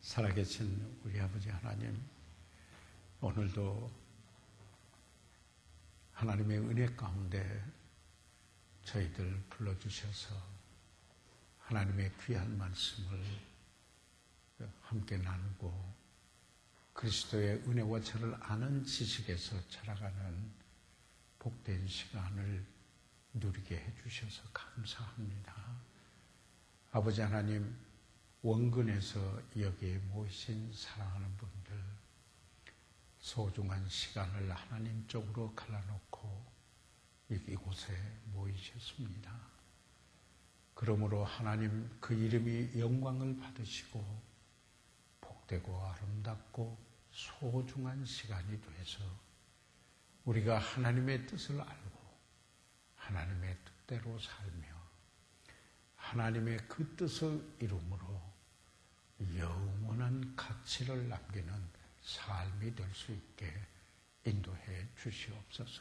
살아계신 우리 아버지 하나님, 오늘도 하나님의 은혜 가운데 저희들 불러주셔서 하나님의 귀한 말씀을 함께 나누고 그리스도의 은혜와 저를 아는 지식에서 자라가는 복된 시간을 누리게 해주셔서 감사합니다. 아버지 하나님, 원근에서 여기에 모이신 사랑하는 분들, 소중한 시간을 하나님 쪽으로 갈라놓고 이곳에 모이셨습니다. 그러므로 하나님 그 이름이 영광을 받으시고 복되고 아름답고 소중한 시간이 돼서 우리가 하나님의 뜻을 알고 하나님의 뜻대로 살며 하나님의 그 뜻을 이루므로 영원한 가치를 남기는 삶이 될 수 있게 인도해 주시옵소서.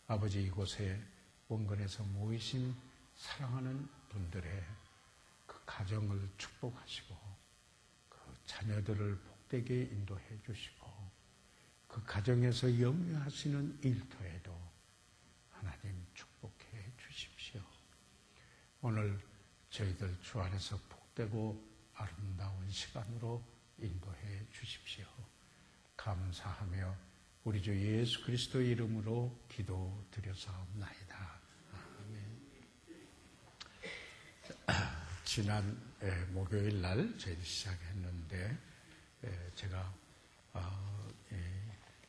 아버지, 이곳에 원근에서 모이신 사랑하는 분들의 그 가정을 축복하시고 그 자녀들을 복되게 인도해 주시고 그 가정에서 염려하시는 일터에도 하나님 축복해 주십시오. 오늘 저희들 주 안에서 복되고 아름다운 시간으로 인도해 주십시오. 감사하며 우리 주 예수 그리스도의 이름으로 기도드려사옵나이다. 아멘. 지난 목요일 날 저희들이 시작했는데 제가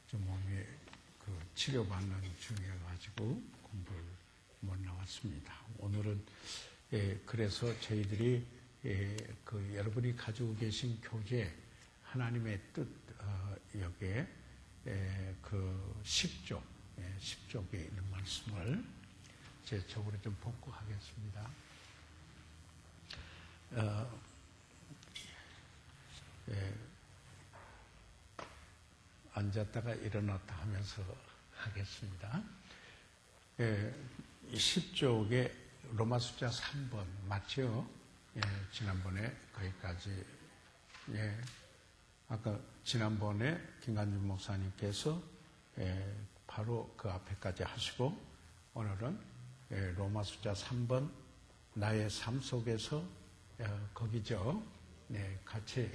좀 몸이 치료받는 중이어가지고 공부를 못 나왔습니다. 오늘은 그래서 저희들이 여러분이 가지고 계신 교재 하나님의 뜻 여기에 그 10쪽에 있는 말씀을 제 쪽으로 좀 복구하겠습니다. 앉았다가 일어났다 하면서 하겠습니다. 10쪽에 로마 숫자 3번 맞죠? 지난번에 거기까지, 아까 지난번에 김관준 목사님께서 바로 그 앞에까지 하시고, 오늘은 로마 숫자 3번 나의 삶 속에서 거기죠. 같이,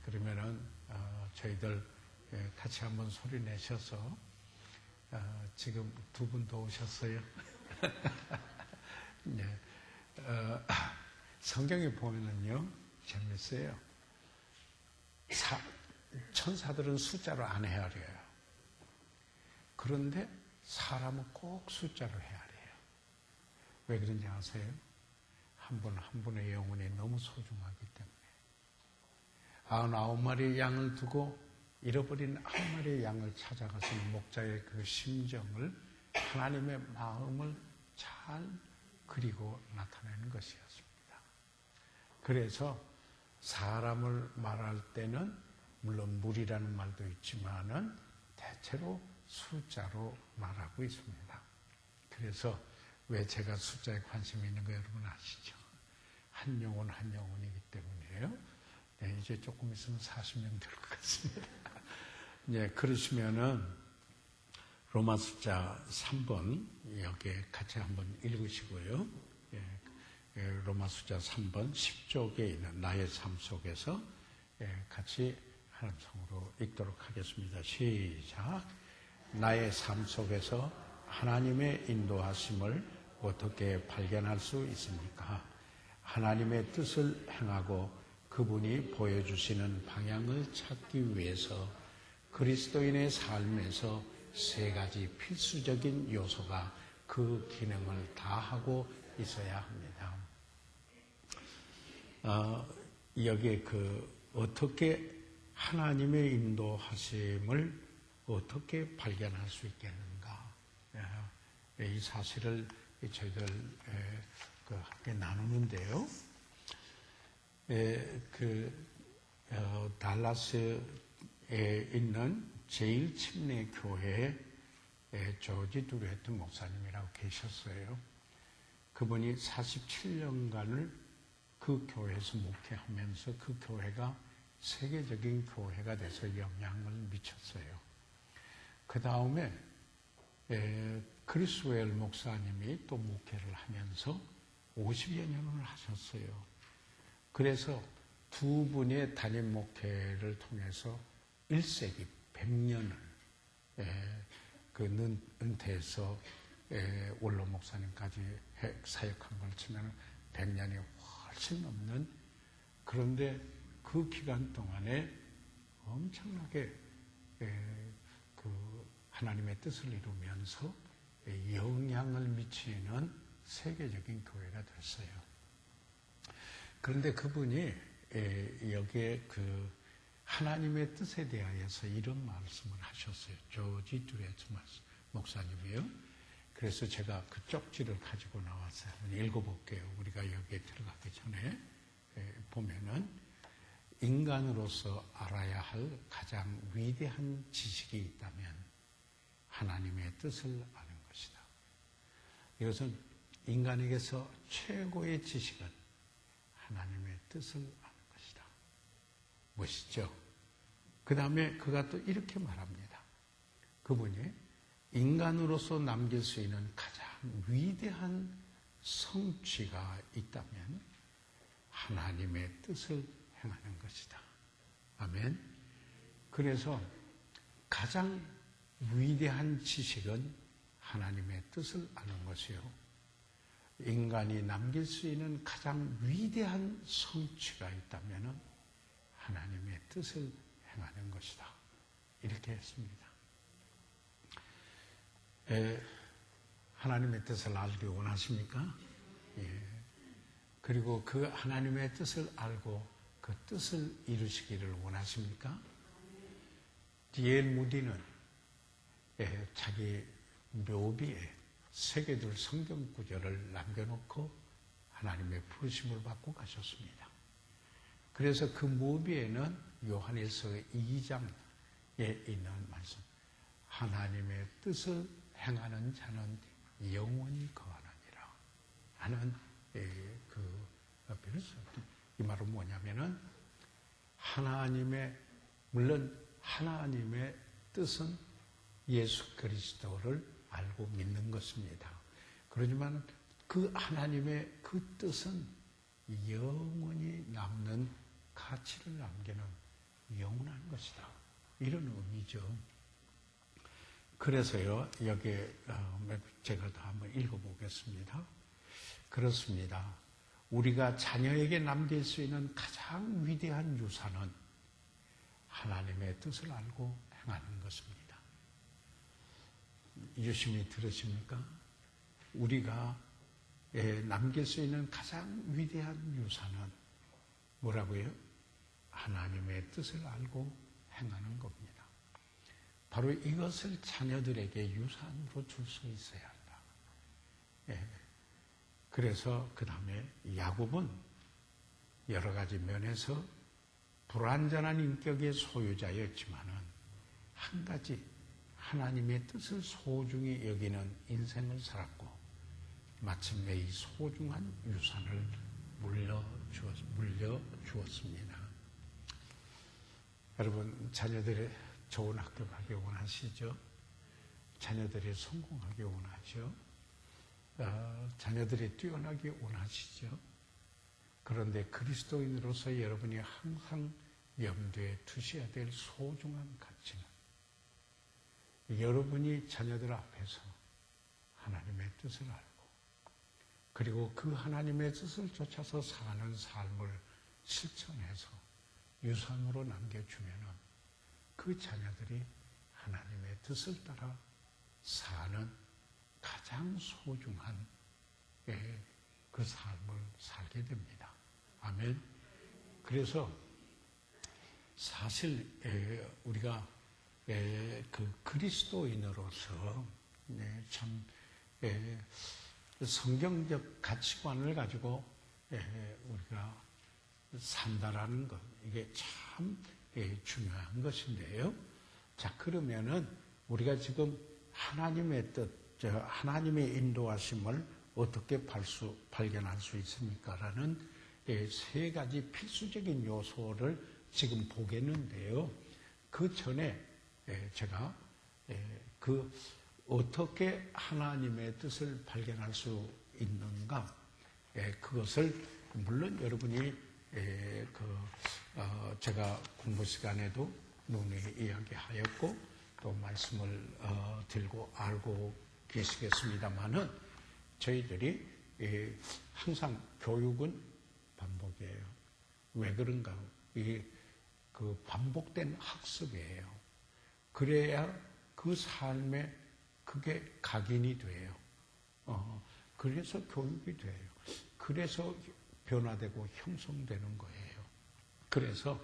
그러면은 저희들 같이 한번 소리 내셔서 지금 두 분 더 오셨어요. 성경에 보면은요, 재밌어요. 천사들은 숫자로 안 헤아려요. 그런데 사람은 꼭 숫자로 헤아려요. 왜 그런지 아세요? 한 분 한 분의 영혼이 너무 소중하기 때문에. 99마리의 양을 두고 잃어버린 1마리의 양을 찾아가신 목자의 그 심정을, 하나님의 마음을 잘 그리고 나타내는 것이었습니다. 그래서 사람을 말할 때는 물론 물이라는 말도 있지만은 대체로 숫자로 말하고 있습니다. 그래서 왜 제가 숫자에 관심이 있는 거 여러분 아시죠? 한 영혼 한 영혼이기 때문이에요. 이제 조금 있으면 40명 될 것 같습니다. 그러시면은 로마 숫자 3번 여기에 같이 한번 읽으시고요. 로마 숫자 3번 10쪽에 있는 나의 삶 속에서 같이 하나님 성으로 읽도록 하겠습니다. 시작. 나의 삶 속에서 하나님의 인도하심을 어떻게 발견할 수 있습니까? 하나님의 뜻을 행하고 그분이 보여주시는 방향을 찾기 위해서 그리스도인의 삶에서 3가지 필수적인 요소가 그 기능을 다하고 있어야 합니다. 여기에 어떻게 하나님의 인도하심을 어떻게 발견할 수 있겠는가? 이 사실을 저희들 함께 나누는데요. 달라스에 있는 제1침례교회에 조지 두레트 목사님이라고 계셨어요. 그분이 47년간을 그 그 교회에서 목회하면서 그 교회가 세계적인 교회가 돼서 영향을 미쳤어요. 그 다음에 크리스웰 목사님이 또 목회를 하면서 50여 년을 하셨어요. 그래서 두 분의 담임 목회를 통해서 1세기 100년을 그 은퇴해서 원로 목사님까지 사역한 걸 치면 100년이 훨씬 넘는, 그런데 그 기간 동안에 엄청나게 그 하나님의 뜻을 이루면서 영향을 미치는 세계적인 교회가 됐어요. 그런데 그분이 여기에 그 하나님의 뜻에 대하여서 이런 말씀을 하셨어요. 조지 듀레츠 목사님이요. 그래서 제가 그 쪽지를 가지고 나왔어요. 한번 읽어볼게요. 우리가 여기에 들어가기 전에 보면은 인간으로서 알아야 할 가장 위대한 지식이 있다면 하나님의 뜻을 아는 것이다. 이것은 인간에게서 최고의 지식은 하나님의 뜻을 아는 것이다. 멋있죠? 그 다음에 그가 또 이렇게 말합니다. 그분이 인간으로서 남길 수 있는 가장 위대한 성취가 있다면 하나님의 뜻을 행하는 것이다. 아멘. 그래서 가장 위대한 지식은 하나님의 뜻을 아는 것이요. 인간이 남길 수 있는 가장 위대한 성취가 있다면 하나님의 뜻을 행하는 것이다. 이렇게 했습니다. 하나님의 뜻을 알기 원하십니까? 예. 그리고 그 하나님의 뜻을 알고 그 뜻을 이루시기를 원하십니까? 디엘 무디는 자기 묘비에 새겨둘 성경 구절을 남겨놓고 하나님의 부르심을 받고 가셨습니다. 그래서 그 묘비에는 요한일서 2장에 있는 말씀, 하나님의 뜻을 행하는 자는 영원히 거하느니라 하는 이 말은 뭐냐면은 물론 하나님의 뜻은 예수 그리스도를 알고 믿는 것입니다. 그러지만 그 하나님의 그 뜻은 영원히 남는 가치를 남기는 영원한 것이다. 이런 의미죠. 그래서요, 여기에 제가 더 한번 읽어보겠습니다. 그렇습니다. 우리가 자녀에게 남길 수 있는 가장 위대한 유산은 하나님의 뜻을 알고 행하는 것입니다. 유심히 들으십니까? 우리가 남길 수 있는 가장 위대한 유산은 뭐라고요? 하나님의 뜻을 알고 행하는 겁니다. 바로 이것을 자녀들에게 유산으로 줄 수 있어야 한다. 그래서 그 다음에 야곱은 여러 가지 면에서 불완전한 인격의 소유자였지만은 한 가지 하나님의 뜻을 소중히 여기는 인생을 살았고 마침내 이 소중한 유산을 물려주었습니다. 여러분, 자녀들의 좋은 학교 가기 원하시죠? 자녀들이 성공하기 원하죠? 자녀들이 뛰어나기 원하시죠? 그런데 그리스도인으로서 여러분이 항상 염두에 두셔야 될 소중한 가치는 여러분이 자녀들 앞에서 하나님의 뜻을 알고 그리고 그 하나님의 뜻을 쫓아서 사는 삶을 실천해서 유산으로 남겨주면은 그 자녀들이 하나님의 뜻을 따라 사는 가장 소중한 그 삶을 살게 됩니다. 아멘. 그래서 사실 우리가 그 그리스도인으로서 참 성경적 가치관을 가지고 우리가 산다라는 것, 이게 참 중요한 것인데요. 자, 그러면은 우리가 지금 하나님의 뜻, 하나님의 인도하심을 어떻게 발견할 수 있습니까? 라는 세 가지 필수적인 요소를 지금 보겠는데요. 그 전에 제가 어떻게 하나님의 뜻을 발견할 수 있는가, 그것을 물론 여러분이 제가 공부 시간에도 누누이 이야기하였고 또 말씀을 들고 알고 계시겠습니다만은 저희들이 항상 교육은 반복이에요. 왜 그런가? 그 반복된 학습이에요. 그래야 그 삶에 그게 각인이 돼요. 그래서 교육이 돼요. 그래서 변화되고 형성되는 거예요. 그래서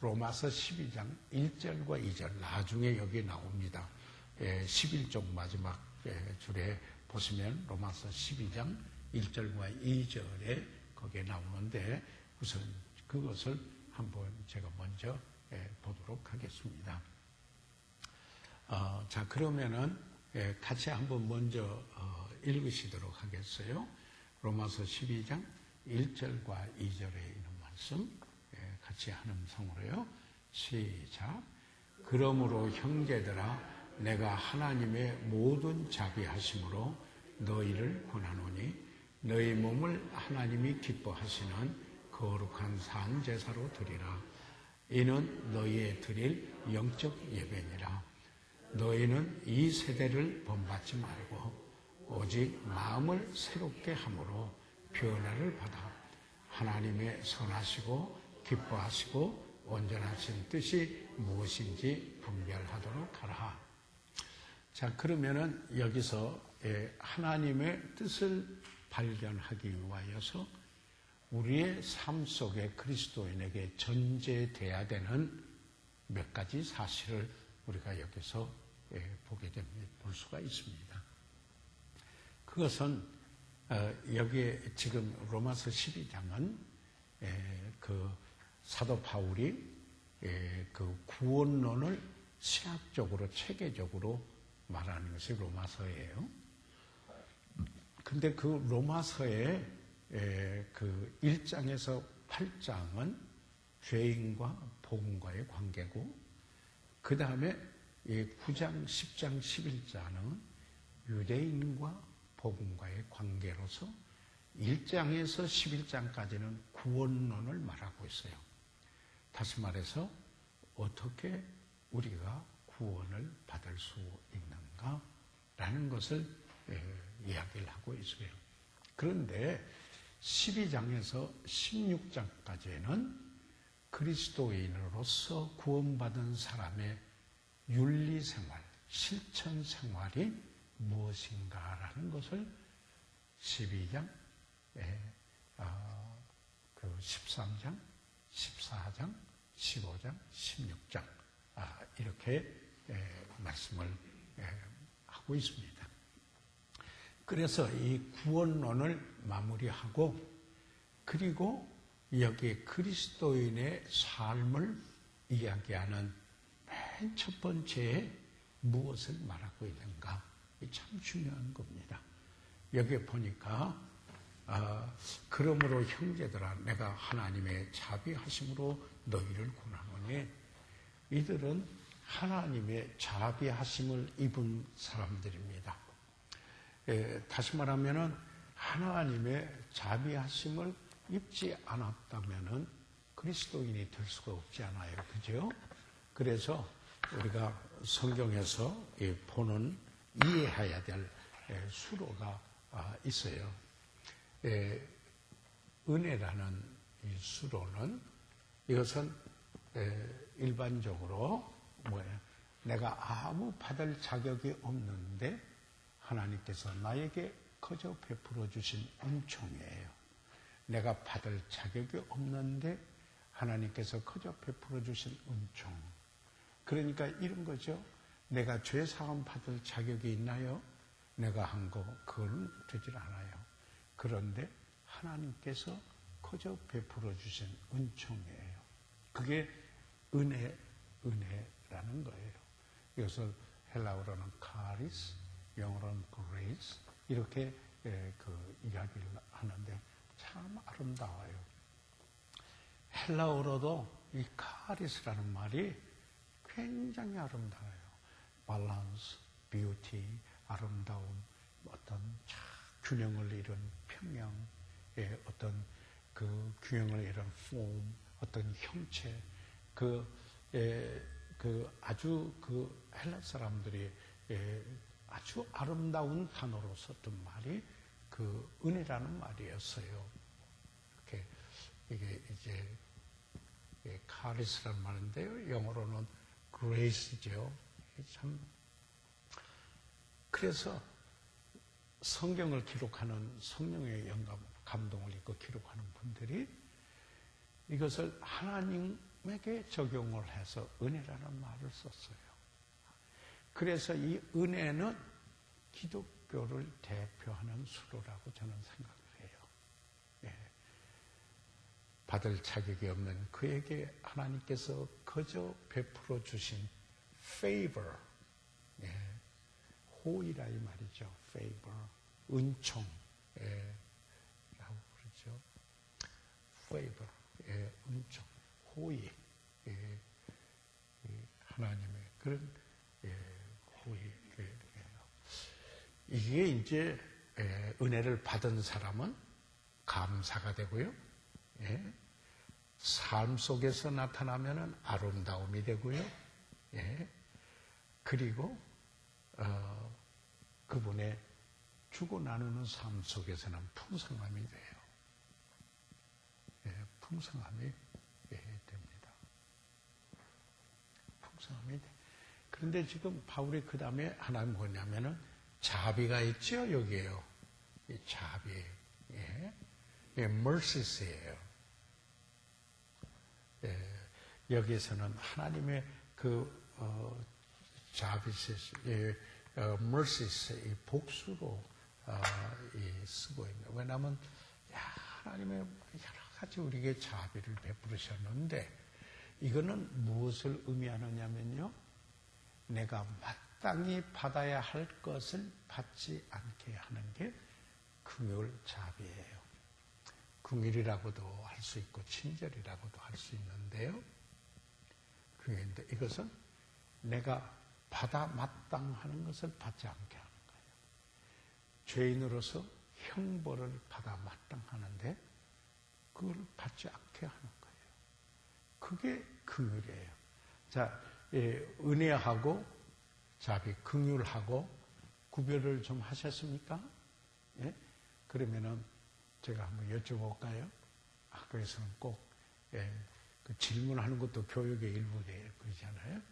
로마서 12장 1절과 2절 나중에 여기 나옵니다. 11쪽 마지막 줄에 보시면 로마서 12장 1절과 2절에 거기에 나오는데 우선 그것을 한번 제가 먼저 보도록 하겠습니다. 자, 그러면은 같이 한번 먼저 읽으시도록 하겠어요. 로마서 12장 1절과 2절에 있는 말씀 같이 한 음성으로요. 시작. 그러므로 형제들아 내가 하나님의 모든 자비하심으로 너희를 권하노니 너희 몸을 하나님이 기뻐하시는 거룩한 산 제사로 드리라. 이는 너희의 드릴 영적 예배니라. 너희는 이 세대를 본받지 말고 오직 마음을 새롭게 함으로 변화를 받아 하나님의 선하시고 기뻐하시고 온전하신 뜻이 무엇인지 분별하도록 하라. 자, 그러면은 여기서 하나님의 뜻을 발견하기 위하여서 우리의 삶 속에 그리스도인에게 전제돼야 되는 몇 가지 사실을 우리가 여기서 볼 수가 있습니다. 그것은 여기에 지금 로마서 12장은 그 사도 바울이 그 구원론을 신학적으로 체계적으로 말하는 것이 로마서예요. 근데 그 로마서의 그 1장에서 8장은 죄인과 복음과의 관계고, 그 다음에 9장, 10장, 11장은 유대인과 복음과의 관계로서 1장에서 11장까지는 구원론을 말하고 있어요. 다시 말해서 어떻게 우리가 구원을 받을 수 있는가라는 것을 이야기를 하고 있어요. 그런데 12장에서 16장까지는 그리스도인으로서 구원받은 사람의 윤리생활, 실천생활이 무엇인가라는 것을 12장, 그 13장, 14장, 15장, 16장 이렇게 말씀을 하고 있습니다. 그래서 이 구원론을 마무리하고, 그리고 여기 그리스도인의 삶을 이야기하는 맨 첫 번째에 무엇을 말하고 있는가, 참 중요한 겁니다. 여기에 보니까 그러므로 형제들아 내가 하나님의 자비하심으로 너희를 권하노니, 이들은 하나님의 자비하심을 입은 사람들입니다. 다시 말하면은 하나님의 자비하심을 입지 않았다면은 그리스도인이 될 수가 없지 않아요, 그죠? 그래서 우리가 성경에서 보는 이해해야 될 수로가 있어요. 은혜라는 이 수로는, 이것은 일반적으로 내가 아무 받을 자격이 없는데 하나님께서 나에게 거저 베풀어 주신 은총이에요. 내가 받을 자격이 없는데 하나님께서 거저 베풀어 주신 은총. 그러니까 이런 거죠. 내가 죄 사함 받을 자격이 있나요? 내가 한 거 그건 되질 않아요. 그런데 하나님께서 거저 베풀어 주신 은총이에요. 그게 은혜라는 거예요. 이것을 헬라어로는 카리스, 영어로는 그레이스, 이렇게 그 이야기를 하는데 참 아름다워요. 헬라어로도 이 카리스라는 말이 굉장히 아름다워요. 밸런스, 뷰티, 아름다움, 어떤 균형을 이룬 평형의 어떤 그 균형을 이룬 폼, 어떤 형체, 아주 그 헬라 사람들이 아주 아름다운 단어로 썼던 말이 그 은혜라는 말이었어요. 이렇게 이게 이제 카리스라는 말인데요. 영어로는 grace죠. 참 그래서 성경을 기록하는 성령의 영감, 감동을 입고 기록하는 분들이 이것을 하나님에게 적용을 해서 은혜라는 말을 썼어요. 그래서 이 은혜는 기독교를 대표하는 수로라고 저는 생각을 해요. 예. 받을 자격이 없는 그에게 하나님께서 거저 베풀어 주신 favor, 예. 호의라 이 말이죠. favor, 은총, 라고 그러죠. favor, 은총, 호의, 하나님의 그런 호의. 이게 이제 은혜를 받은 사람은 감사가 되고요. 삶 속에서 나타나면은 아름다움이 되고요. 그리고 그분의 주고 나누는 삶 속에서는 풍성함이 돼요. 풍성함이 됩니다. 풍성함이 돼. 그런데 지금 바울이 그 다음에 하나는 뭐냐면은 자비가 있죠, 여기에요. 이 자비. mercies예요. 여기에서는 하나님의 mercies, 이 복수로 쓰고 있는. 왜냐하면 하나님의 여러 가지 우리에게 자비를 베푸셨는데 이거는 무엇을 의미하느냐면요. 내가 마땅히 받아야 할 것을 받지 않게 하는 게 긍휼 자비예요. 긍휼이라고도 할 수 있고 친절이라고도 할 수 있는데요. 긍휼인데 이것은 내가 받아 마땅하는 것을 받지 않게 하는 거예요. 죄인으로서 형벌을 받아 마땅하는데 그걸 받지 않게 하는 거예요. 그게 긍휼이에요. 자, 은혜하고 자비, 긍휼하고 구별을 좀 하셨습니까? 예? 그러면은 제가 한번 여쭤볼까요? 학교에서는 꼭 그 질문하는 것도 교육의 일부예요. 그러잖아요.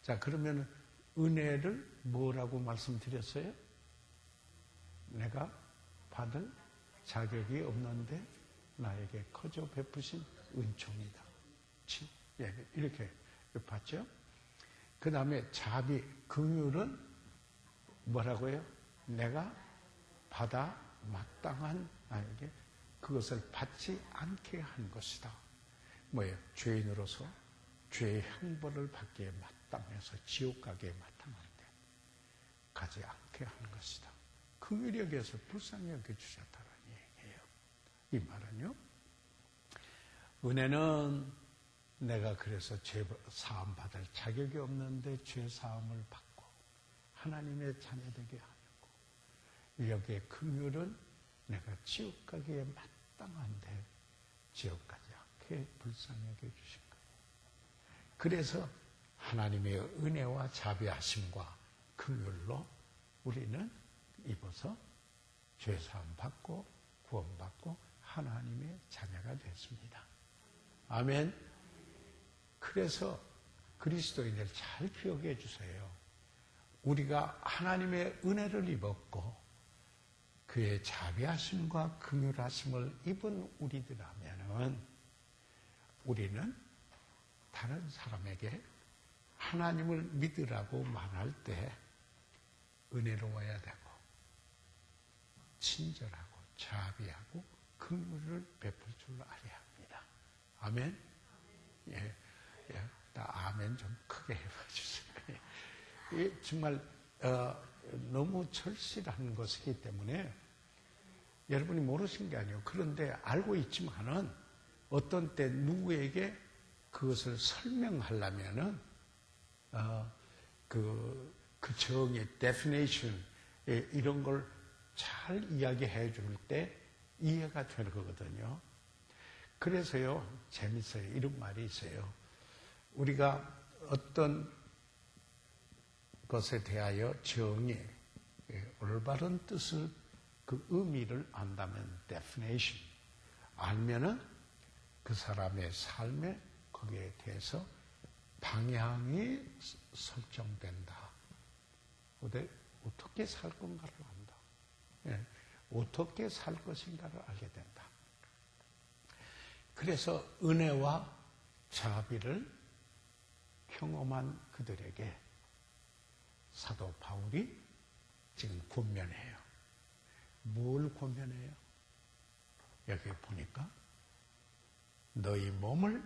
자, 그러면 은혜를 뭐라고 말씀드렸어요? 내가 받을 자격이 없는데 나에게 거저 베푸신 은총이다. 이렇게 봤죠? 그 다음에 자비, 긍휼은 뭐라고요? 내가 받아 마땅한 나에게 그것을 받지 않게 한 것이다. 뭐예요? 죄인으로서 죄의 형벌을 받기에 마땅해서 지옥 가기에 마땅한데 가지 않게 하는 것이다. 긍휼히 여겨서 불쌍히 여겨주셨다는 얘기예요. 이 말은요. 은혜는 내가 그래서 죄 사함 받을 자격이 없는데 죄 사함을 받고 하나님의 자녀되게 하고 여기에 긍휼은 내가 지옥 가기에 마땅한데 지옥 가지 않게 불쌍히 여겨주신 거예요. 그래서 하나님의 은혜와 자비하심과 긍휼로 우리는 입어서 죄사함 받고 구원받고 하나님의 자녀가 됐습니다. 아멘. 그래서 그리스도인들 잘 기억해 주세요. 우리가 하나님의 은혜를 입었고 그의 자비하심과 긍휼하심을 입은 우리들이라면 우리는 다른 사람에게 하나님을 믿으라고 말할 때 은혜로워야 되고 친절하고 자비하고 긍휼을 베풀 줄 알아야 합니다. 아멘. 예, 아멘 좀 크게 해봐주세요. 이 정말 너무 절실한 것이기 때문에 여러분이 모르신 게 아니에요. 그런데 알고 있지만은 어떤 때 누구에게 그것을 설명하려면은 그 정의, definition 이런 걸 잘 이야기해 줄 때 이해가 되는 거거든요. 그래서요, 재밌어요. 이런 말이 있어요. 우리가 어떤 것에 대하여 정의, 올바른 뜻을, 그 의미를 안다면 definition, 알면은 그 사람의 삶에 거기에 대해서 방향이 설정된다. 어떻게 살 건가를 안다. 어떻게 살 것인가를 알게 된다. 그래서 은혜와 자비를 경험한 그들에게 사도 바울이 지금 권면해요. 뭘 권면해요? 여기 보니까 너희 몸을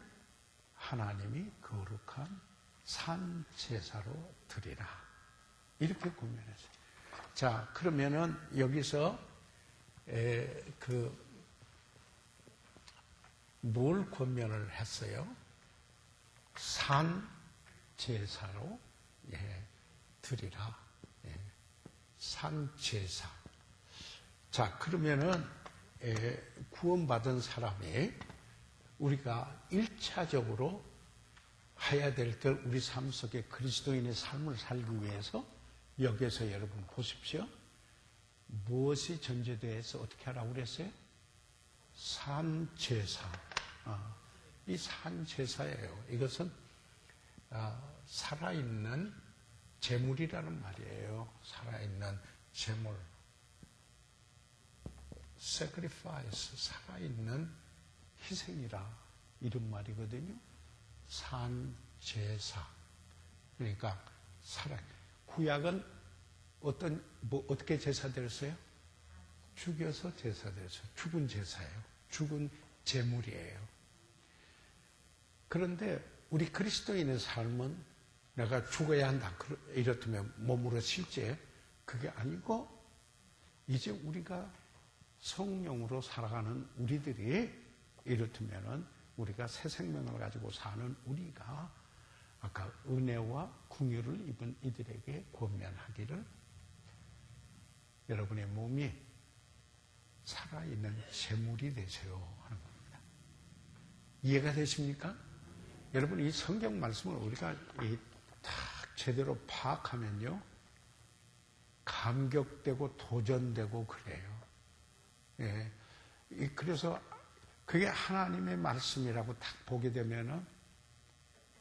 하나님이 거룩한 산 제사로 드리라. 이렇게 권면했어요. 자, 그러면은 여기서 뭘 권면을 했어요? 산 제사로 드리라. 산 제사. 자, 그러면은 구원받은 사람이 우리가 1차적으로 해야 될 때 우리 삶 속에 그리스도인의 삶을 살기 위해서 여기에서 여러분 보십시오. 무엇이 전제돼서 어떻게 하라고 그랬어요? 산제사. 이 산제사예요. 이것은 살아있는 제물이라는 말이에요. 살아있는 제물. sacrifice, 살아있는 희생이라 이런 말이거든요. 산제사. 그러니까 구약은 어떻게 제사드렸어요? 죽여서 제사드렸어요. 죽은 제사예요. 죽은 제물이에요. 그런데 우리 그리스도인의 삶은 내가 죽어야 한다. 이렇다면 몸으로 실제 그게 아니고 이제 우리가 성령으로 살아가는 우리들이 이렇다면은 우리가 새 생명을 가지고 사는 우리가 아까 은혜와 긍휼을 입은 이들에게 권면하기를 여러분의 몸이 살아있는 제물이 되세요 하는 겁니다. 이해가 되십니까? 여러분 이 성경 말씀을 우리가 딱 제대로 파악하면요 감격되고 도전되고 그래요. 예. 그래서 그게 하나님의 말씀이라고 딱 보게 되면은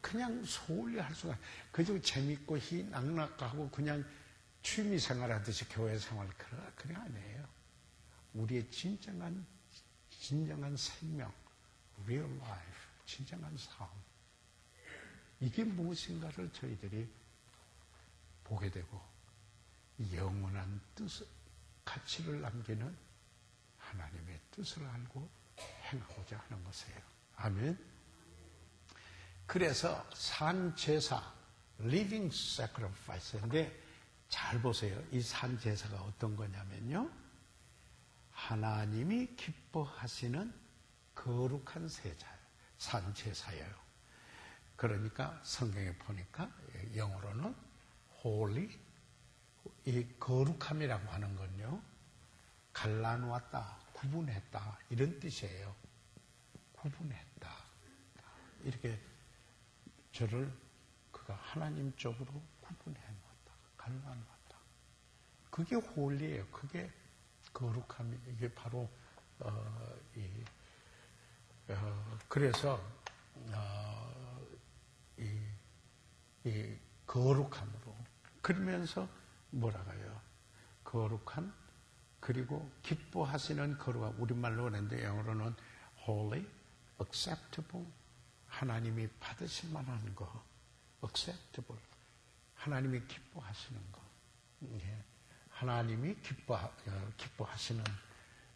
그냥 소홀히 할 수가, 그저 재밌고 희낙낙하고 그냥 취미 생활하듯이 교회 생활, 그래 아니에요. 우리의 진정한 생명, real life, 진정한 삶. 이게 무엇인가를 저희들이 보게 되고, 영원한 뜻, 가치를 남기는 하나님의 뜻을 알고 행하고자 하는 것이에요. 아멘. 그래서 산제사, living sacrifice인데 잘 보세요. 이 산제사가 어떤 거냐면요. 하나님이 기뻐하시는 거룩한 산제사예요. 그러니까 성경에 보니까 영어로는 holy, 이 거룩함이라고 하는 건요. 갈라놓았다, 구분했다 이런 뜻이에요. 구분했다. 이렇게 저를 그가 하나님 쪽으로 구분해놓았다. 갈라놓았다. 그게 홀리예요. 그게 거룩함이, 이게 바로 그래서 이 거룩함으로, 그러면서 뭐라고요? 거룩한, 그리고 기뻐하시는 거룩함, 우리말로 하는데 영어로는 holy, acceptable, 하나님이 받으실 만한 거, acceptable, 하나님이 기뻐하시는 거, 하나님이 기뻐하시는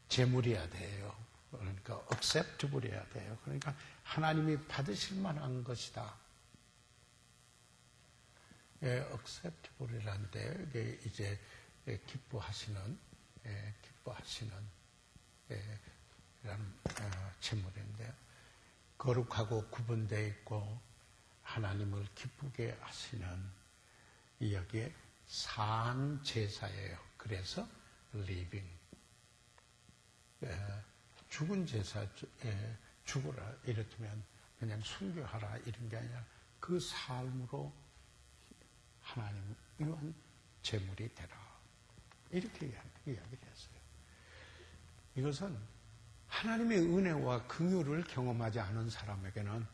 제물이어야 돼요. 그러니까 acceptable이어야 돼요. 그러니까 하나님이 받으실 만한 것이다. acceptable이란데 이게 이제 기뻐하시는 이라는 제물인데, 거룩하고 구분되어 있고 하나님을 기쁘게 하시는 여기에 산 제사예요. 그래서 living, 죽은 제사, 죽어라 이렇다면 그냥 순교하라 이런 게 아니라 그 삶으로 하나님 위한 제물이 되라 이렇게 이야기를 했어요. 이것은 하나님의 은혜와 긍휼을 경험하지 않은 사람에게는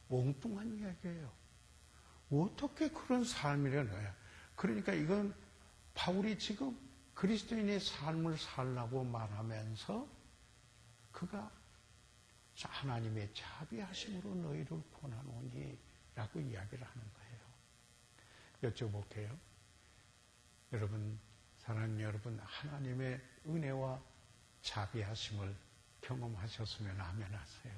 엉뚱한 이야기예요. 어떻게 그런 삶이라는 그러니까 이건 바울이 지금 그리스도인의 삶을 살라고 말하면서 그가 하나님의 자비하심으로 너희를 보내노니 라고 이야기를 하는 거예요. 여쭤볼게요. 여러분, 사랑하는 여러분, 하나님의 은혜와 자비하심을 경험하셨으면 아멘 하세요.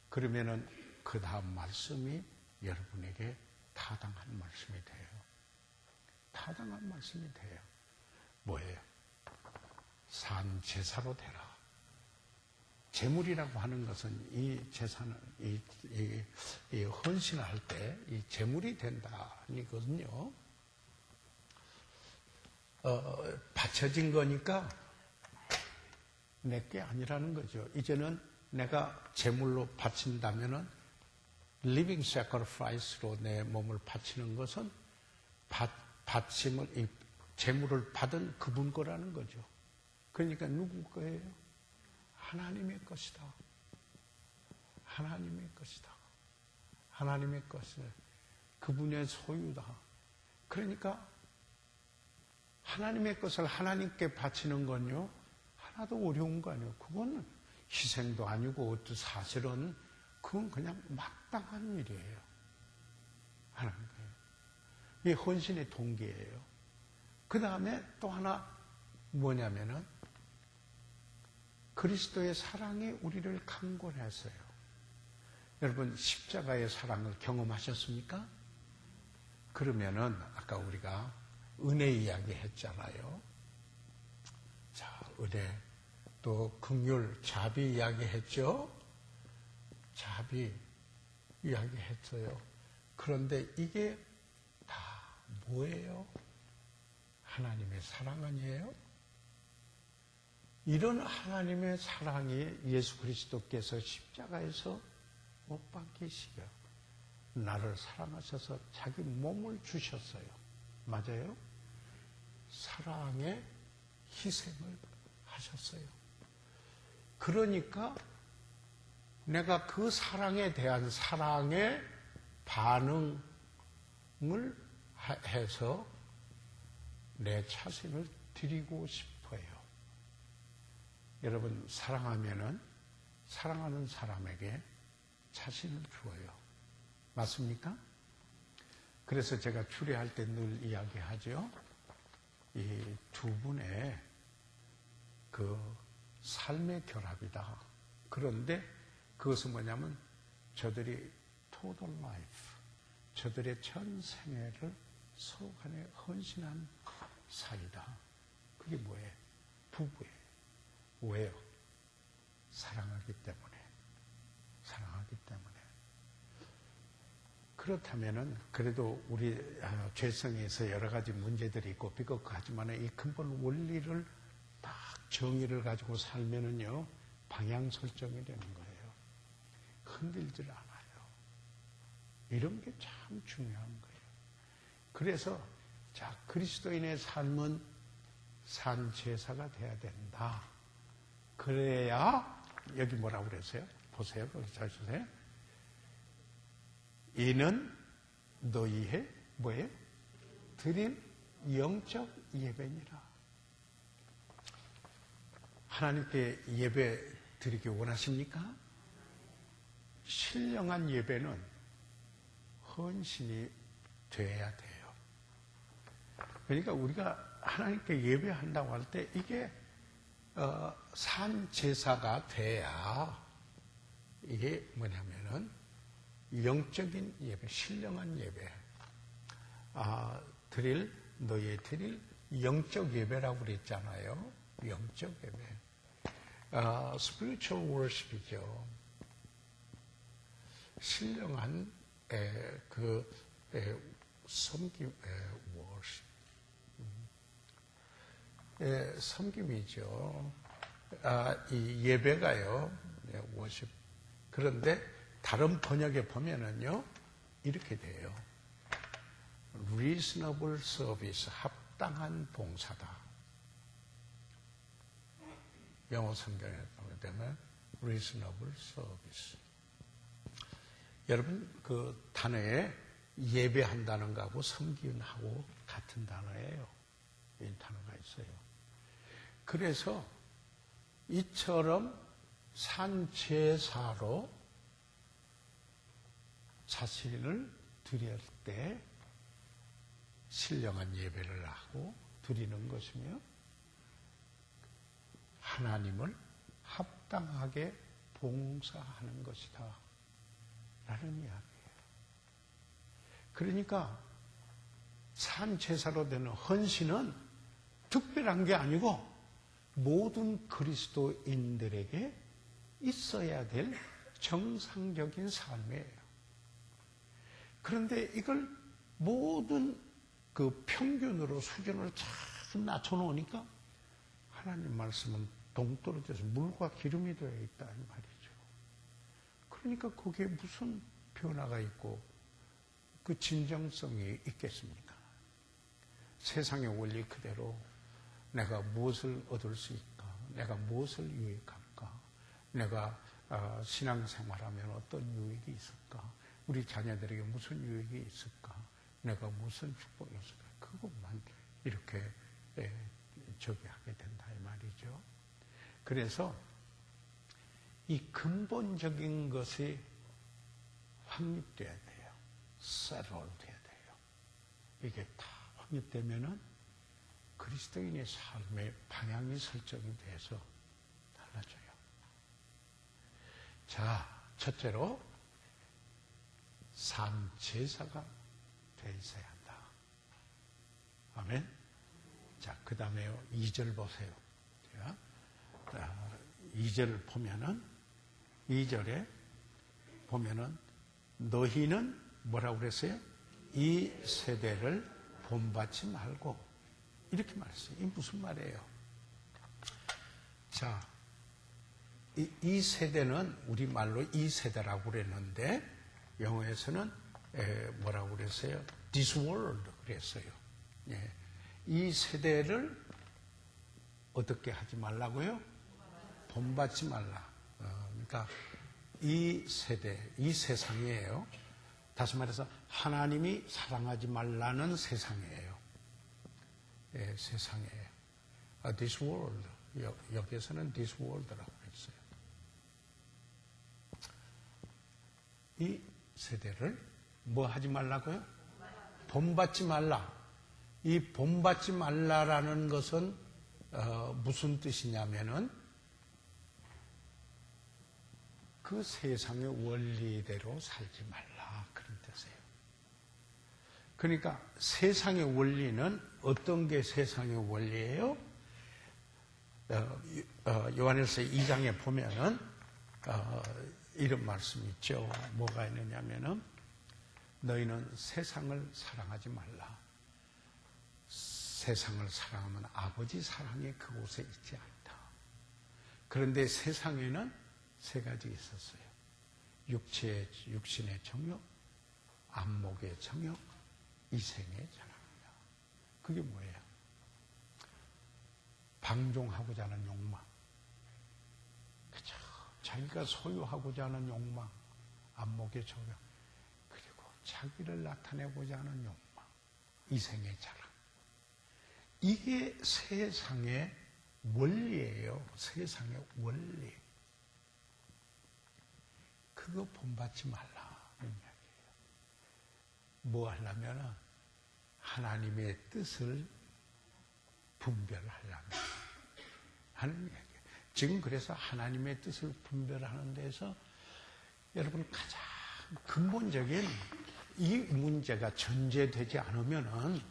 그러면은 그 다음 말씀이 여러분에게 타당한 말씀이 돼요. 타당한 말씀이 돼요. 뭐예요? 산 제사로 되라. 제물이라고 하는 것은 이 제사는 이 헌신할 때 이 제물이 된다니거든요. 바쳐진 거니까 내게 아니라는 거죠. 이제는 내가 제물로 바친다면은 living sacrifice로 내 몸을 바치는 것은 바침을 이 제물을 받은 그분 거라는 거죠. 그러니까 누구 거예요? 하나님의 것이다. 하나님의 것이다. 하나님의 것을 그분의 소유다. 그러니까 하나님의 것을 하나님께 바치는 건요 하나도 어려운 거 아니에요. 그건 희생도 아니고 사실은 그건 그냥 마땅한 일이에요. 하는 거예요. 이게 헌신의 동기예요. 그 다음에 또 하나 뭐냐면은 그리스도의 사랑이 우리를 강권했어요. 여러분 십자가의 사랑을 경험하셨습니까? 그러면은 아까 우리가 은혜 이야기 했잖아요. 자, 은혜 또 긍휼, 자비 이야기 했죠. 자비 이야기 했어요. 그런데 이게 다 뭐예요? 하나님의 사랑 아니에요? 이런 하나님의 사랑이 예수 그리스도께서 십자가에서 못 박히시고 나를 사랑하셔서 자기 몸을 주셨어요. 맞아요? 사랑의 희생을 하셨어요. 그러니까 내가 그 사랑에 대한 사랑의 반응을 해서 내 자신을 드리고 싶어요. 여러분 사랑하면은 사랑하는 사람에게 자신을 주어요. 맞습니까? 그래서 제가 주례할 때 늘 이야기하죠. 이 두 분의 그 삶의 결합이다. 그런데 그것은 뭐냐면 저들이 total life, 저들의 전 생애를 서로 간에 헌신한 사이다. 그게 뭐예요? 부부예요. 왜요? 사랑하기 때문에. 사랑하기 때문에. 그렇다면은 그래도 우리 죄성에서 여러 가지 문제들이 있고 비겁하지만 이 근본 원리를 딱 정의를 가지고 살면은요 방향 설정이 되는 거예요. 흔들질 않아요. 이런 게 참 중요한 거예요. 그래서 자 그리스도인의 삶은 산 제사가 돼야 된다. 그래야 여기 뭐라고 그랬어요? 보세요. 거기 잘 주세요. 이는 너희의 뭐예요? 드린 영적 예배니라. 하나님께 예배 드리기 원하십니까? 신령한 예배는 헌신이 돼야 돼요. 그러니까 우리가 하나님께 예배한다고 할 때 이게 산 제사가 돼야 이게 뭐냐면은 영적인 예배, 신령한 예배, 너희의 드릴 영적 예배라고 그랬잖아요. 영적 예배, spiritual worship이죠. 신령한 섬김, 섬김이죠. 이 예배가요, 워십. 그런데 다른 번역에 보면은요, 이렇게 돼요. reasonable service, 합당한 봉사다. 영어 성경에 보면 reasonable service. 여러분, 그 단어에 예배한다는 거하고 섬기는하고 같은 단어예요. 이 단어가 있어요. 그래서 이처럼 산제사로 자신을 드릴 때 신령한 예배를 하고 드리는 것이며 하나님을 합당하게 봉사하는 것이다 라는 이야기예요. 그러니까 산제사로 되는 헌신은 특별한 게 아니고 모든 그리스도인들에게 있어야 될 정상적인 삶이에요. 그런데 이걸 모든 그 평균으로 수준을 잘 낮춰놓으니까 하나님 말씀은 동떨어져서 물과 기름이 되어 있다 이 말이죠. 그러니까 거기에 무슨 변화가 있고 그 진정성이 있겠습니까? 세상의 원리 그대로 내가 무엇을 얻을 수 있을까? 내가 무엇을 유익할까? 내가 신앙생활하면 어떤 유익이 있을까? 우리 자녀들에게 무슨 유익이 있을까? 내가 무슨 축복이 있을까? 그것만 이렇게 저기 하게 된다 이 말이죠. 그래서 이 근본적인 것이 확립돼야 돼요. settle 돼야 돼요. 이게 다 확립되면은 그리스도인의 삶의 방향이 설정이 돼서 달라져요. 자, 첫째로 산제사가 돼 있어야 한다. 아멘. 자, 그 다음에 2절 보세요. 2절 보면은 2절에 보면은 너희는 뭐라고 그랬어요? 이 세대를 본받지 말고 이렇게 말했어요. 이게 무슨 말이에요? 자, 이 세대는 우리말로 이 세대라고 그랬는데 영어에서는 뭐라고 그랬어요? This world 그랬어요. 예. 이 세대를 어떻게 하지 말라고요? 본받지 말라. 그러니까 이 세대, 이 세상이에요. 다시 말해서 하나님이 사랑하지 말라는 세상이에요. 예, 세상이에요. This world. 여기에서는 this world라고 했어요. 이 세대를 뭐 하지 말라고요? 본받지 말라. 이 본받지 말라라는 것은 무슨 뜻이냐면은 그 세상의 원리대로 살지 말라 그런 뜻이에요. 그러니까 세상의 원리는 어떤 게 세상의 원리예요? 요한일서 2장에 보면은 이런 말씀이 있죠. 뭐가 있느냐면은 너희는 세상을 사랑하지 말라. 세상을 사랑하면 아버지 사랑이 그곳에 있지 않다. 그런데 세상에는 세 가지 있었어요. 육신의 정욕, 안목의 정욕, 이생의 자랑이다. 그게 뭐예요? 방종하고자 하는 욕망. 그죠? 자기가 소유하고자 하는 욕망, 안목의 정욕, 그리고 자기를 나타내고자 하는 욕망, 이생의 자랑. 이게 세상의 원리예요. 세상의 원리. 그거 본받지 말라는 이야기예요. 뭐 하려면 하나님의 뜻을 분별하려면 하는 이야기예요. 지금 그래서 하나님의 뜻을 분별하는 데서 여러분 가장 근본적인 이 문제가 전제되지 않으면은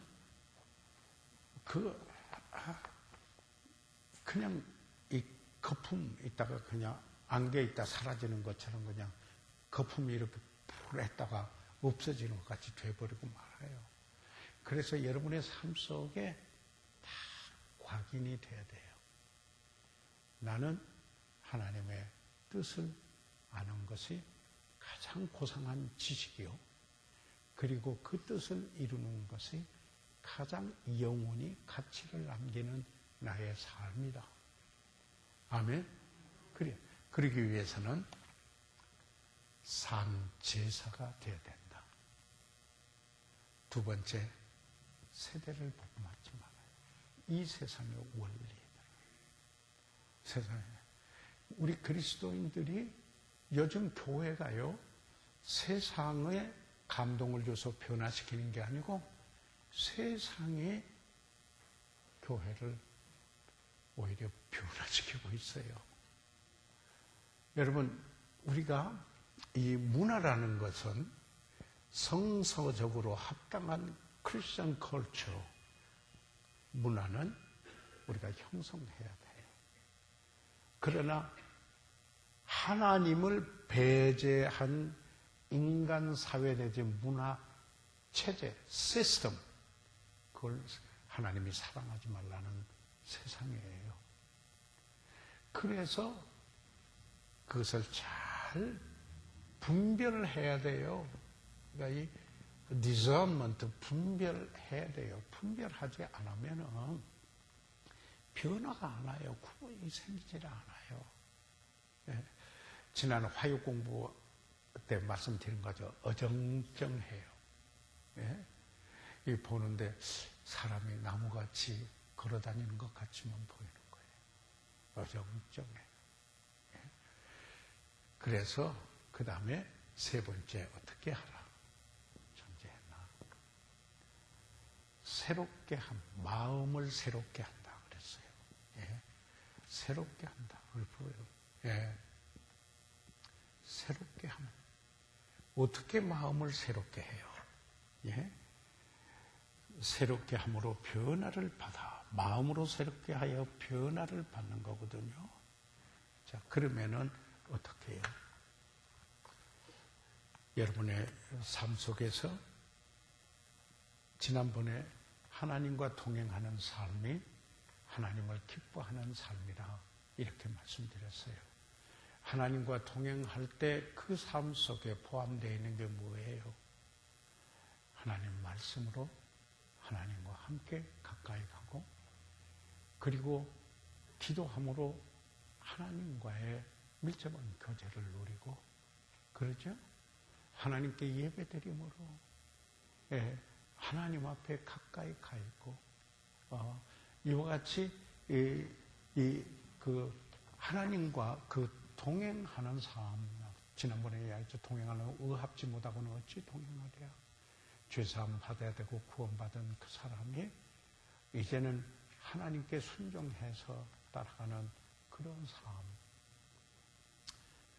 그냥 이 거품 있다가 그냥 안개 있다 사라지는 것처럼 그냥 거품이 이렇게 100% 했다가 없어지는 것 같이 돼버리고 말아요. 그래서 여러분의 삶 속에 다 확인이 돼야 돼요. 나는 하나님의 뜻을 아는 것이 가장 고상한 지식이요. 그리고 그 뜻을 이루는 것이 가장 영원히 가치를 남기는 나의 삶이다. 아멘. 그래. 그러기 위해서는 산 제사가 되어야 된다. 두 번째, 세대를 보고 맞지 말아요. 이 세상의 원리다. 세상에 우리 그리스도인들이 요즘 교회가요, 세상에 감동을 줘서 변화시키는 게 아니고 세상의 교회를 오히려 변화시키고 있어요. 여러분, 우리가 이 문화라는 것은 성서적으로 합당한 크리스천 컬처 문화는 우리가 형성해야 돼요. 그러나 하나님을 배제한 인간 사회 내지 문화 체제, 시스템, 그걸 하나님이 사랑하지 말라는 세상이에요. 그래서 그것을 잘 분별을 해야 돼요. 그러니까 이 discernment, 분별해야 돼요. 분별하지 않으면은 변화가 안 와요. 구분이 생기질 않아요. 예. 지난 화육 공부 때 말씀드린 거죠. 어정쩡해요. 예. 이 보는데 사람이 나무같이 걸어다니는 것 같이만 보이는 거예요. 어정쩡해. 예. 그래서 그 다음에 세 번째 어떻게 하라? 존재했나? 새롭게 마음을 새롭게 한다 그랬어요. 예. 새롭게 한다. 예. 새롭게 하면 어떻게 마음을 새롭게 해요? 예. 새롭게 함으로 변화를 받아 마음으로 새롭게 하여 변화를 받는 거거든요. 자, 그러면은 어떻게 해요? 여러분의 삶 속에서 지난번에 하나님과 동행하는 삶이 하나님을 기뻐하는 삶이라 이렇게 말씀드렸어요. 하나님과 동행할 때 그 삶 속에 포함되어 있는 게 뭐예요? 하나님 말씀으로 하나님과 함께 가까이 가고, 그리고 기도함으로 하나님과의 밀접한 교제를 누리고, 그러죠? 하나님께 예배드림으로 하나님 앞에 가까이 가 있고, 이와 같이 그 하나님과 그 동행하는 삶, 지난번에 이야기했죠. 동행하는 의합지 못하고는 어찌 동행하랴. 죄사함 받아야 되고 구원받은 그 사람이 이제는 하나님께 순종해서 따라가는 그런 삶.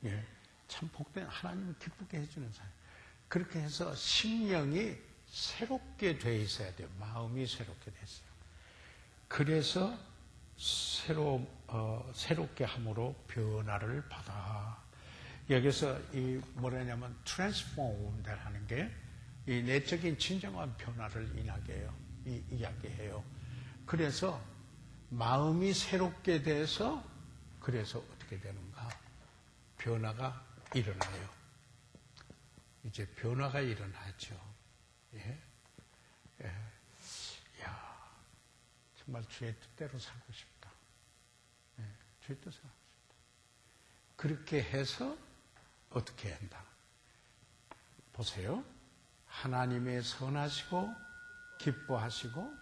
예, 참 복된 하나님을 기쁘게 해주는 삶. 그렇게 해서 심령이 새롭게 돼 있어야 돼요. 마음이 새롭게 됐어요. 그래서 새롭게 함으로 변화를 받아. 여기서 이 뭐라냐면 transformed 하는 게 이 내적인 진정한 변화를 이야기해요. 그래서 마음이 새롭게 돼서 그래서 어떻게 되는가? 변화가 일어나요. 이제 변화가 일어나죠. 예. 야, 정말 주의 뜻대로 살고 싶다. 예, 주의 뜻대로 살고 싶다. 그렇게 해서 어떻게 한다? 보세요. 하나님의 선하시고 기뻐하시고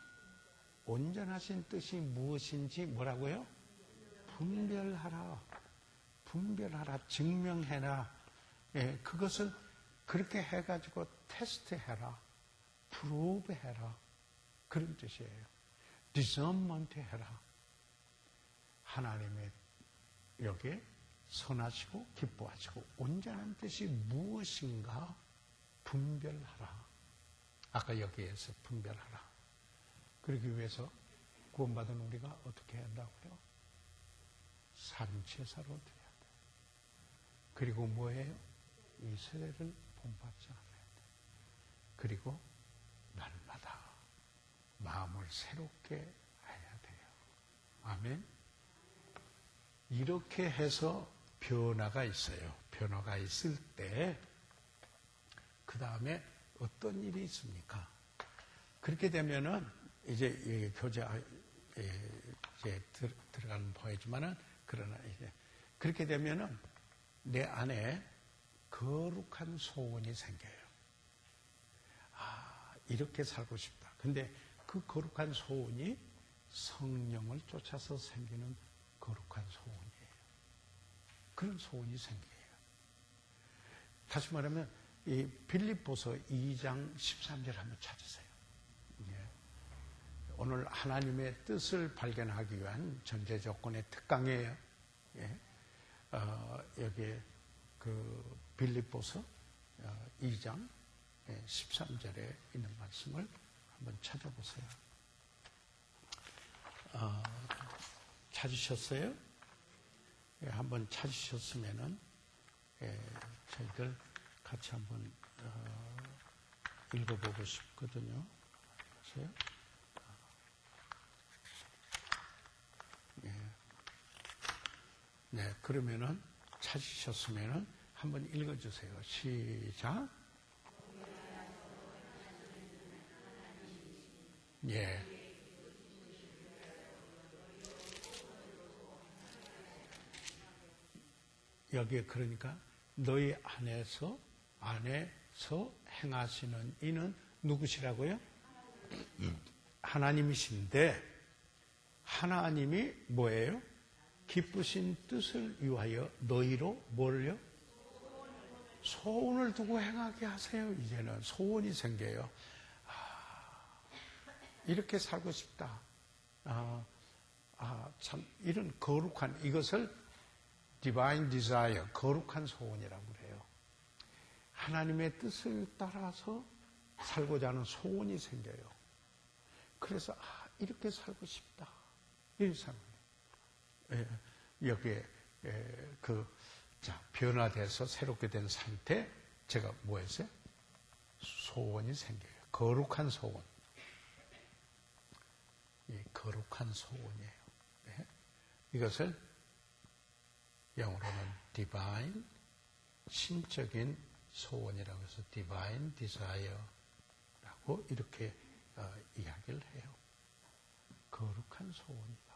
온전하신 뜻이 무엇인지 뭐라고요? 분별하라. 분별하라. 증명해라. 예, 그것을 그렇게 해가지고 테스트해라. 프로브해라. 그런 뜻이에요. 디서먼트 해라. 하나님의 여기에 선하시고 기뻐하시고 온전한 뜻이 무엇인가 분별하라. 아까 여기에서 분별하라. 그러기 위해서 구원받은 우리가 어떻게 한다고요? 산제사로 드려야 돼. 그리고 뭐예요? 이 세대를 본받지 않아야 돼. 그리고 날마다 마음을 새롭게 해야 돼요. 아멘. 이렇게 해서 변화가 있어요. 변화가 있을 때 그 다음에 어떤 일이 있습니까? 그렇게 되면은 이제 교재 이제 들어가는 보이지만은 그러나 이제 그렇게 되면은 내 안에 거룩한 소원이 생겨요. 아, 이렇게 살고 싶다. 근데 그 거룩한 소원이 성령을 쫓아서 생기는 거룩한 소원이에요. 그런 소원이 생겨요. 다시 말하면 이 빌립보서 2장 13절 한번 찾으세요. 예. 오늘 하나님의 뜻을 발견하기 위한 전제 조건의 특강이에요. 예. 여기에 그 빌립보서 2장 13절에 있는 말씀을 한번 찾아보세요. 찾으셨어요? 예, 한번 찾으셨으면은 저희들 같이 한번 읽어보고 싶거든요. 보세요. 예. 네, 그러면은 찾으셨으면은 한번 읽어주세요. 시작. 예. 여기에 그러니까 너희 안에서 행하시는 이는 누구시라고요? 하나님이신데 하나님이 뭐예요? 기쁘신 뜻을 위하여 너희로 뭘요? 소원을 두고 행하게 하세요. 이제는 소원이 생겨요. 이렇게 살고 싶다. 참 이런 거룩한 이것을 divine desire, 거룩한 소원이라고 그래요. 하나님의 뜻을 따라서 살고자 하는 소원이 생겨요. 그래서 이렇게 살고 싶다. 이런 상황. 여기에 변화돼서 새롭게 된 상태, 제가 뭐 했어요? 소원이 생겨요. 거룩한 소원. 거룩한 소원이에요. 네. 이것을 영어로는 divine, 신적인 소원이라고 해서 divine desire라고 이렇게 이야기를 해요. 거룩한 소원이다.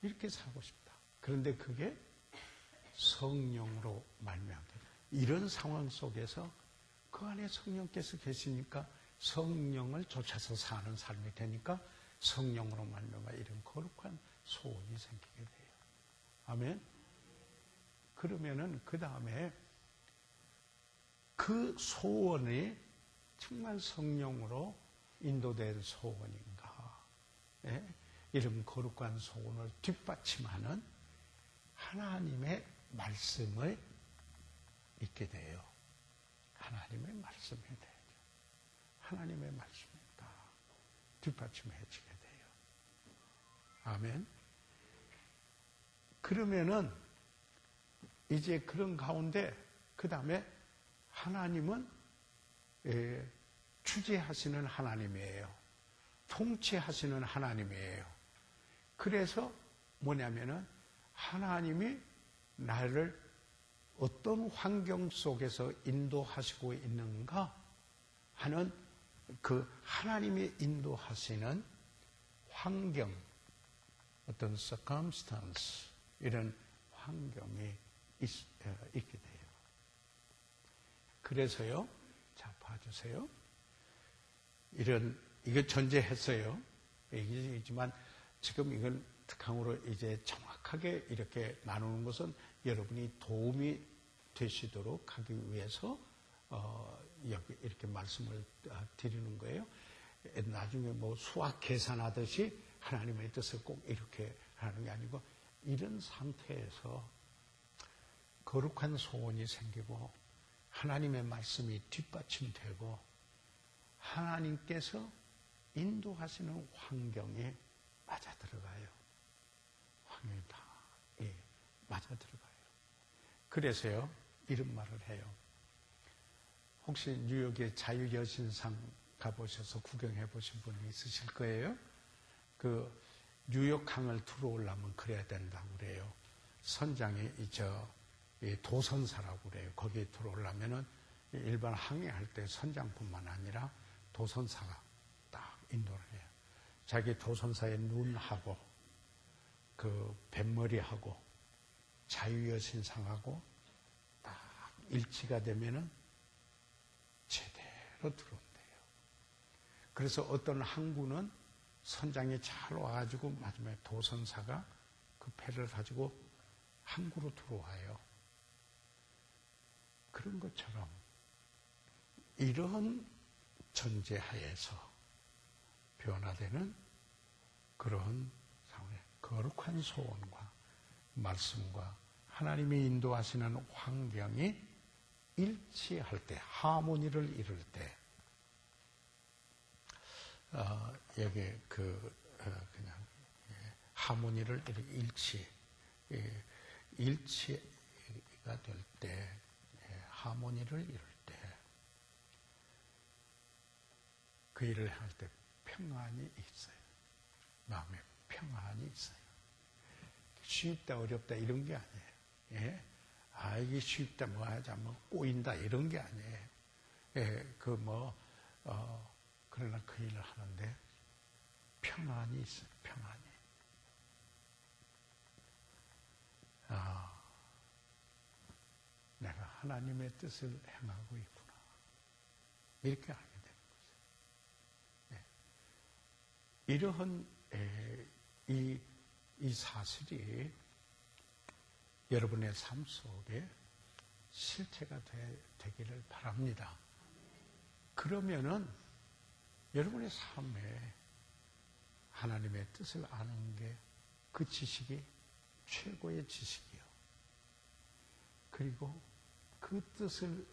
이렇게 살고 싶다. 그런데 그게 성령으로 말미암다. 이런 상황 속에서 그 안에 성령께서 계시니까 성령을 쫓아서 사는 삶이 되니까 성령으로 말미암아 이런 거룩한 소원이 생기게 돼요. 아멘. 그러면은 그 다음에 그 소원이 정말 성령으로 인도된 소원인가? 예? 이런 거룩한 소원을 뒷받침하는 하나님의 말씀을 읽게 돼요. 하나님의 말씀이 돼요. 하나님의 말씀이다. 뒷받침해지게 돼요. 아멘. 그러면은 이제 그런 가운데 그 다음에 하나님은 주재하시는 하나님이에요. 통치하시는 하나님이에요. 그래서 뭐냐면은 하나님이 나를 어떤 환경 속에서 인도하시고 있는가 하는 그 하나님이 인도하시는 환경, 어떤 circumstance, 이런 환경이 있게 돼요. 그래서요, 자, 봐주세요. 이거 전제했어요. 얘기지만 지금 이걸 특강으로 이제 정확하게 이렇게 나누는 것은 여러분이 도움이 되시도록 하기 위해서 이렇게 말씀을 드리는 거예요. 나중에 뭐 수학 계산하듯이 하나님의 뜻을 꼭 이렇게 하는 게 아니고 이런 상태에서 거룩한 소원이 생기고 하나님의 말씀이 뒷받침되고 하나님께서 인도하시는 환경에 맞아 들어가요. 환경이 다 맞아 들어가요. 그래서요 이런 말을 해요. 혹시 뉴욕에 자유여신상 가보셔서 구경해 보신 분이 있으실 거예요. 그 뉴욕 강을 들어오려면 그래야 된다고 그래요. 선장이 도선사라고 그래요. 거기에 들어오려면은 일반 항해할 때 선장뿐만 아니라 도선사가 딱 인도를 해요. 자기 도선사의 눈하고 그 뱃머리하고 자유여신상하고 딱 일치가 되면은 제대로 들어온대요. 그래서 어떤 항구는 선장이 잘 와가지고 마지막에 도선사가 그 배를 가지고 항구로 들어와요. 그런 것처럼 이런 전제하에서 변화되는 그런 상황에 거룩한 소원과 말씀과 하나님이 인도하시는 환경이 일치할 때, 하모니를 이룰 때, 여기 그냥 하모니를 일치가 될 때, 하모니를 이룰 때, 그 일을 할 때 평안이 있어요. 마음에 평안이 있어요. 쉽다 어렵다 이런 게 아니에요. 예? 이게 쉽다 뭐 하자 뭐 꼬인다 이런 게 아니에요. 예, 그러나 그 일을 하는데 평안이 있어요. 평안이. 내가 하나님의 뜻을 행하고 있구나. 이렇게 알게 되는 거죠. 예. 이러한 이 사실이 여러분의 삶 속에 실체가 되기를 바랍니다. 그러면은 여러분의 삶에 하나님의 뜻을 아는 게 그 지식이 최고의 지식이요. 그리고 그 뜻을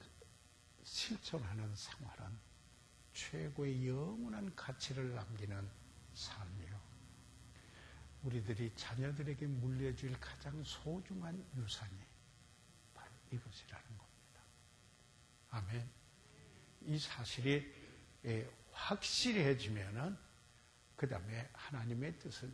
실천하는 생활은 최고의 영원한 가치를 남기는 삶이요. 우리들이 자녀들에게 물려줄 가장 소중한 유산이 바로 이것이라는 겁니다. 아멘. 이 사실이 확실해지면은 그 다음에 하나님의 뜻을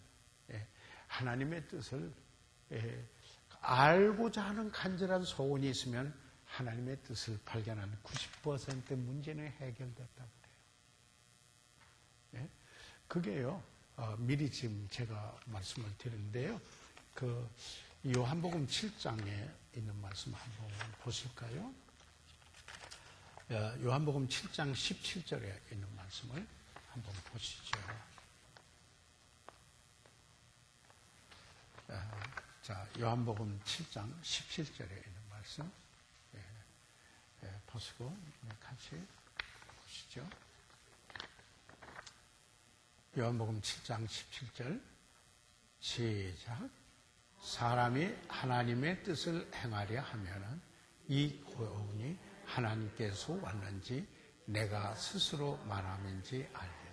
알고자 하는 간절한 소원이 있으면 하나님의 뜻을 발견하는 90% 문제는 해결됐다고 그래요. 그게요. 미리 지금 제가 말씀을 드리는데요. 그 요한복음 7장에 있는 말씀 한번 보실까요? 요한복음 7장 17절에 있는 말씀을 한번 보시죠. 자, 요한복음 7장 17절에 있는 말씀 보시고 같이 보시죠. 요한복음 7장 17절 시작. 사람이 하나님의 뜻을 행하려 하면은 이 구원이 하나님께서 왔는지 내가 스스로 말함인지 알리라.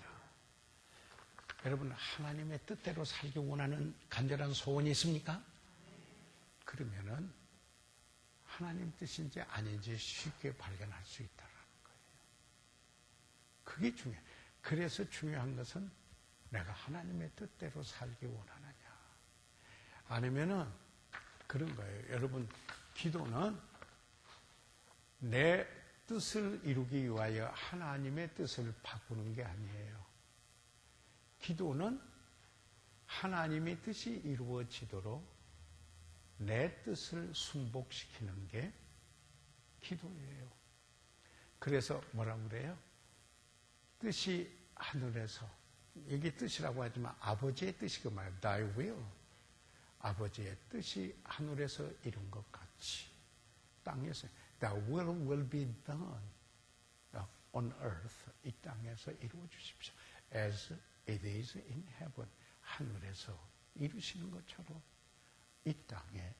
여러분 하나님의 뜻대로 살기 원하는 간절한 소원이 있습니까? 그러면은 하나님 뜻인지 아닌지 쉽게 발견할 수 있다는 거예요. 그게 중요해요. 그래서 중요한 것은 내가 하나님의 뜻대로 살기 원하느냐. 아니면은 그런 거예요. 여러분, 기도는 내 뜻을 이루기 위하여 하나님의 뜻을 바꾸는 게 아니에요. 기도는 하나님의 뜻이 이루어지도록 내 뜻을 순복시키는 게 기도예요. 그래서 뭐라고 그래요? 뜻이 하늘에서, 이게 뜻이라고 하지만 아버지의 뜻이 그 말이에요. Thy will. 아버지의 뜻이 하늘에서 이룬 것 같이 땅에서 Thy will be done on earth. 이 땅에서 이루어 주십시오. As it is in heaven. 하늘에서 이루시는 것처럼 이 땅에서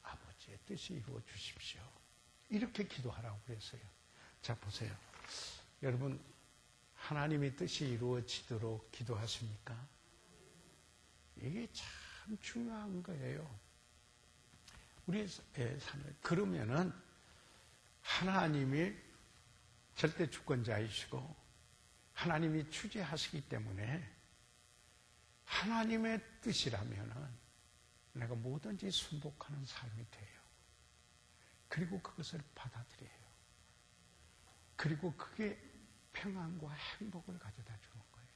아버지의 뜻이 이루어 주십시오. 이렇게 기도하라고 그랬어요. 자, 보세요. 여러분, 하나님의 뜻이 이루어지도록 기도하십니까? 이게 참 중요한 거예요. 우리의 삶에. 그러면은 하나님이 절대 주권자이시고 하나님이 주재하시기 때문에 하나님의 뜻이라면 내가 뭐든지 순복하는 삶이 돼요. 그리고 그것을 받아들여요. 그리고 그게 평안과 행복을 가져다 주는 거예요.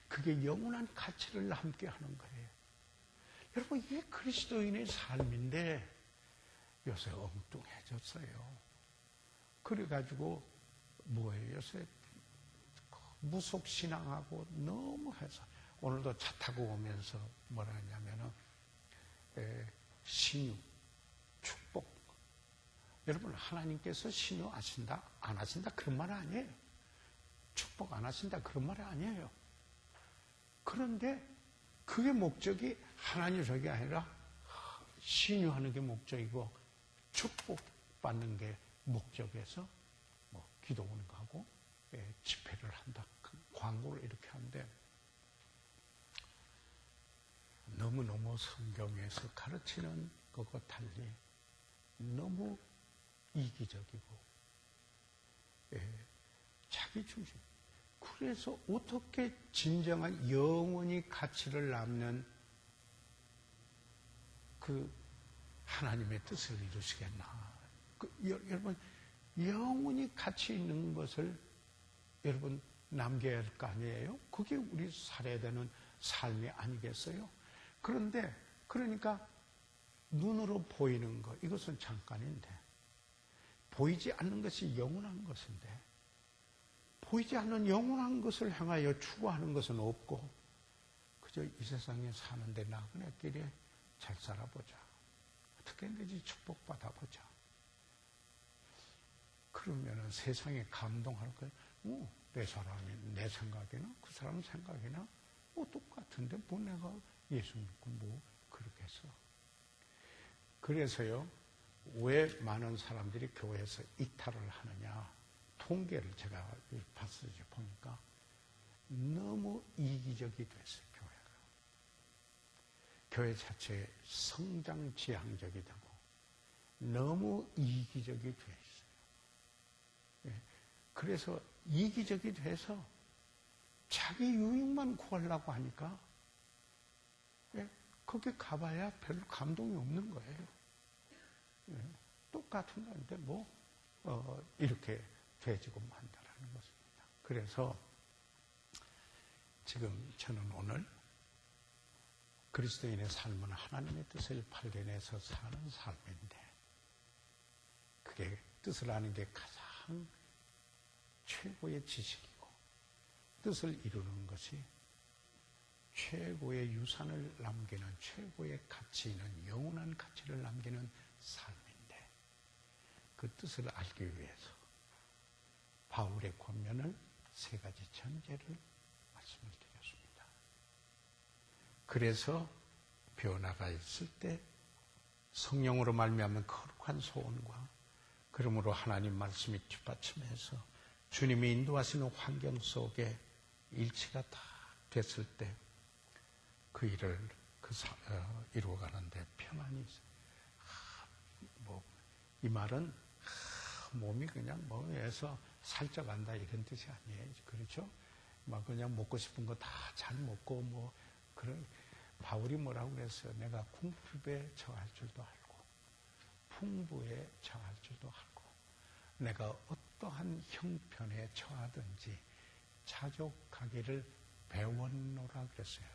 그게 영원한 가치를 남게 하는 거예요. 여러분, 이게 그리스도인의 삶인데 요새 엉뚱해졌어요. 그래가지고 뭐예요? 요새 무속신앙하고 너무 해서 오늘도 차 타고 오면서 뭐라 하냐면은 신유, 축복. 여러분, 하나님께서 신유 하신다, 안 하신다 그런 말 아니에요. 축복 안 하신다 그런 말 아니에요. 그런데 그게 목적이 하나님 저게 아니라 신유하는 게 목적이고 축복받는 게 목적에서 뭐 기도 오는 거 하고 집회를 한다. 광고를 이렇게 하는데 너무너무 성경에서 가르치는 것과 달리 너무 이기적이고 자기 중심. 그래서 어떻게 진정한 영원히 가치를 남는 그 하나님의 뜻을 이루시겠나. 여러분, 영원히 가치 있는 것을 여러분 남겨야 할 거 아니에요? 그게 우리 살아야 되는 삶이 아니겠어요? 그런데 그러니까 눈으로 보이는 것, 이것은 잠깐인데 보이지 않는 것이 영원한 것인데 보이지 않는 영원한 것을 향하여 추구하는 것은 없고 그저 이 세상에 사는데 나그네끼리 잘 살아보자. 어떻게 했는지 축복받아보자. 그러면은 세상에 감동할 거예요. 내 사람이 내 생각이나 그 사람 생각이나 뭐 똑같은데 뭐 내가 예수 믿고 뭐 그렇게 해서. 그래서요, 왜 많은 사람들이 교회에서 이탈을 하느냐. 통계를 제가 봤어요. 보니까 너무 이기적이 됐어요. 교회 자체에 성장 지향적이 되고 너무 이기적이 돼 있어요. 그래서 이기적이 돼서 자기 유익만 구하려고 하니까 거기 가봐야 별로 감동이 없는 거예요. 똑같은 건데 뭐 이렇게 돼지고 만다라는 것입니다. 그래서 지금 저는 오늘 그리스도인의 삶은 하나님의 뜻을 발견해서 사는 삶인데 그게 뜻을 아는 게 가장 최고의 지식이고 뜻을 이루는 것이 최고의 유산을 남기는 최고의 가치 있는 영원한 가치를 남기는 삶인데 그 뜻을 알기 위해서 바울의 권면을 세 가지 전제를 말씀을 드렸습니다. 그래서 변화가 있을 때 성령으로 말미암는 거룩한 소원과 그러므로 하나님 말씀이 뒷받침해서 주님이 인도하시는 환경 속에 일치가 다 됐을 때 그 일을 이루어가는데 평안이 있어요. 이 말은 몸이 그냥 뭐해서 살쪄간다 이런 뜻이 아니에요. 그렇죠? 막 그냥 먹고 싶은 거 다 잘 먹고 뭐 그런. 바울이 뭐라고 그랬어요? 내가 궁핍에 처할 줄도 알고 풍부에 처할 줄도 알고 내가 어떠한 형편에 처하든지 자족하기를 배웠노라 그랬어요.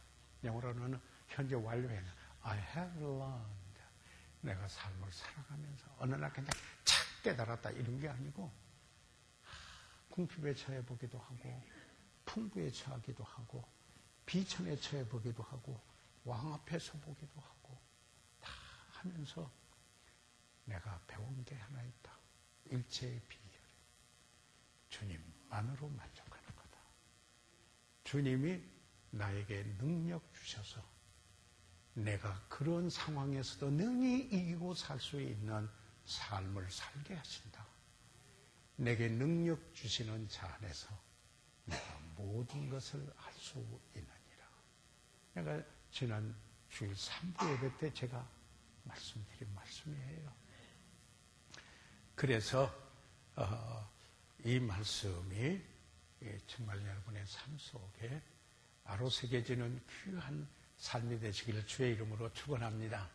영어로는 현재 완료해요. I have learned. 내가 삶을 살아가면서 어느 날 그냥 착 깨달았다 이런 게 아니고 궁핍에 처해보기도 하고 풍부에 처하기도 하고 비천에 처해보기도 하고 왕 앞에 서보기도 하고 다 하면서 내가 배운 게 하나 있다. 일체의 비결. 주님만으로 만족하는 거다. 주님이 나에게 능력 주셔서 내가 그런 상황에서도 능히 이기고 살 수 있는 삶을 살게 하신다. 내게 능력 주시는 자 안에서 내가 모든 것을 할 수 있느니라. 내가 지난 주일 3부 예배 때 제가 말씀드린 말씀이에요. 그래서 이 말씀이 정말 여러분의 삶 속에 바로 새겨지는 귀한 삶이 되시기를 주의 이름으로 축원합니다.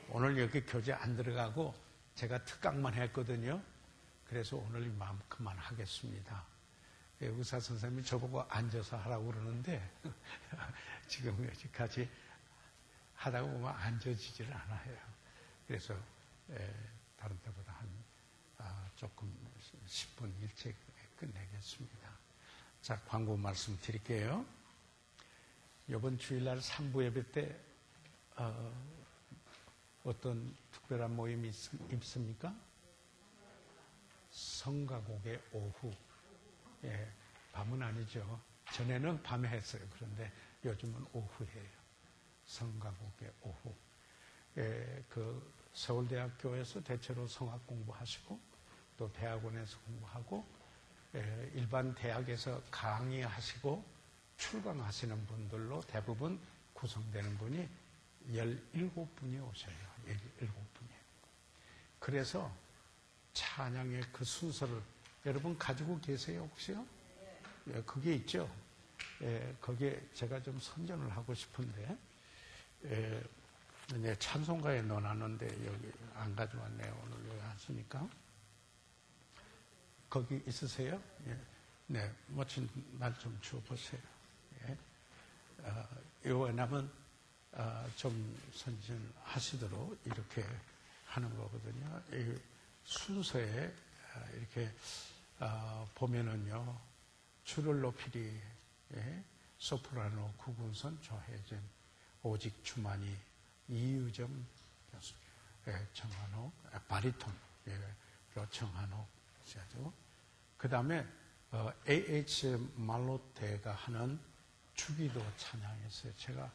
오늘 여기 교재 안 들어가고 제가 특강만 했거든요. 그래서 오늘 이만큼만 하겠습니다. 의사 선생님이 저보고 앉아서 하라고 그러는데 지금 여기까지 하다가 보면 앉아지질 않아요. 그래서 다른 때보다 조금 10분 일찍 끝내겠습니다. 자, 광고 말씀 드릴게요. 이번 주일날 3부 예배 때 어떤 특별한 모임이 있습니까? 성가곡의 오후. 예, 밤은 아니죠. 전에는 밤에 했어요. 그런데 요즘은 오후예요. 성가곡의 오후. 그 서울대학교에서 대체로 성악 공부하시고 또 대학원에서 공부하고 일반 대학에서 강의하시고 출강하시는 분들로 대부분 구성되는 분이 17분이 오셔요. 17분이. 그래서 찬양의 그 순서를 여러분 가지고 계세요, 혹시요? 예, 그게 있죠. 거기에 제가 좀 선전을 하고 싶은데, 찬송가에 넣어놨는데 여기 안 가져왔네요. 오늘 여기 왔으니까. 거기 있으세요? 예. 네, 멋진 말 좀 주어보세요. 예. 왜냐하면 좀 선전하시도록 이렇게 하는 거거든요. 이 순서에 이렇게 보면은요, 주를 높이리, 예? 소프라노, 구군선, 조혜진, 오직 주만이, 이유정 교수, 정한옥, 바리톤, 정한옥 씨죠. 그 다음에 A.H. 말로테가 하는 주기도 찬양했어요. 제가